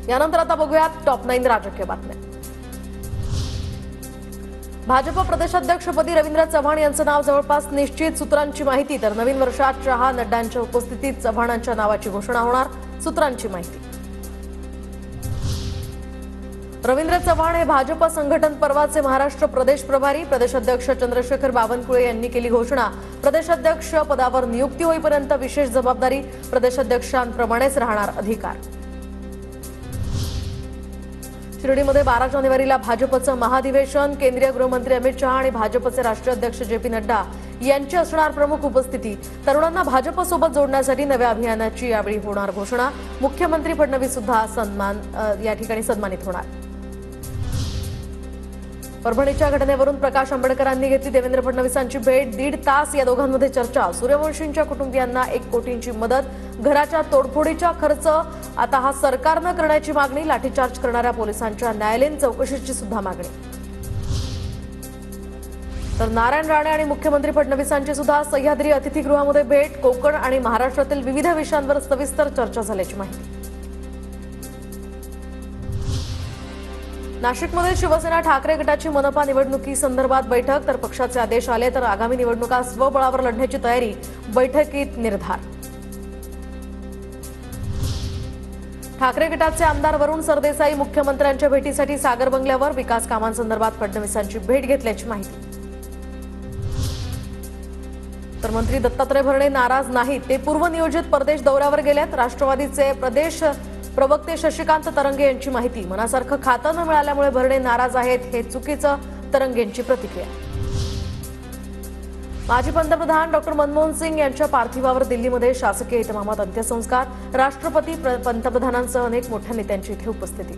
यानंतर आता बघूयात टॉप 9 राजकीय बातम्या। भाजप प्रदेशाध्यक्षपदी रवींद्र चव्हाण यांचं नाव जवळपास निश्चित, सूत्रांची माहिती। तर नवीन वर्षात शहा नड्डांच्या उपस्थितीत चव्हाणांच्या नावाची घोषणा होणार, सूत्रांची माहिती। रवींद्र चव्हाण हे भाजप संघटन पर्वाचे महाराष्ट्र प्रदेश प्रभारी। प्रदेशाध्यक्ष चंद्रशेखर बावनकुळे यांनी केली घोषणा। प्रदेशाध्यक्ष पदावर नियुक्ती होईपर्यंत विशेष जबाबदारी, प्रदेशाध्यक्षांप्रमाणेच राहणार अधिकार। शिर्डीमध्ये 12 जानेवारीला भाजपचं महाधिवेशन। केंद्रीय गृहमंत्री अमित शहा आणि भाजपचे राष्ट्रीय अध्यक्ष जे.पी. नड्डा यांची असणार प्रमुख उपस्थिती। तरुणांना भाजपसोबत जोडण्यासाठी नव्या अभियानाची यावेळी होणार घोषणा। मुख्यमंत्री फडणवीस सुद्धा या ठिकाणी सन्मानित होणार। परभणीच्या घटनेवरून प्रकाश आंबेडकरांनी घेतली देवेंद्र फडणवीसांची भेट। 1.5 तास या दोघांमध्ये चर्चा। सूर्यवंशींच्या कुटुंबियांना 1 कोटींची मदत। घराच्या तोडफोडीचा खर्च आता हा सरकारनं करण्याची मागणी। लाठीचार्ज करणाऱ्या पोलिसांच्या न्यायालयीन चौकशीची सुद्धा मागणी। तर नारायण राणे आणि मुख्यमंत्री फडणवीसांची सुद्धा सह्याद्री अतिथीगृहामध्ये भेट। कोकण आणि महाराष्ट्रातील विविध विषयांवर सविस्तर चर्चा झाल्याची माहिती। नाशिकमध्ये शिवसेना ठाकरे गटाची मनपा निवडणुकीसंदर्भात बैठक। तर पक्षाचे आदेश आले तर आगामी निवडणुका स्वबळावर लढण्याची तयारी, बैठकीत निर्धार। ठाकरे गटाचे आमदार वरुण सरदेसाई मुख्यमंत्र्यांच्या भेटीसाठी सागर बंगल्यावर। विकास कामांसंदर्भात फडणवीसांची भेट घेतल्याची माहिती। तर मंत्री दत्तात्रय भरणे नाराज नाहीत, ते पूर्वनियोजित परदेश दौऱ्यावर गेलेत। राष्ट्रवादीचे प्रदेश प्रवक्ते शशिकांत तरंगे यांची माहिती। मनासारखं खातं न मिळाल्यामुळे भरणे नाराज आहेत, हे चुकीचं, तरंगेंची प्रतिक्रिया। माजी पंतप्रधान डॉ. मनमोहन सिंग यांच्या पार्थिवावर दिल्लीमध्ये शासकीय इतमामात अंत्यसंस्कार। राष्ट्रपती, पंतप्रधानांसह अनेक मोठ्या नेत्यांची इथे उपस्थिती।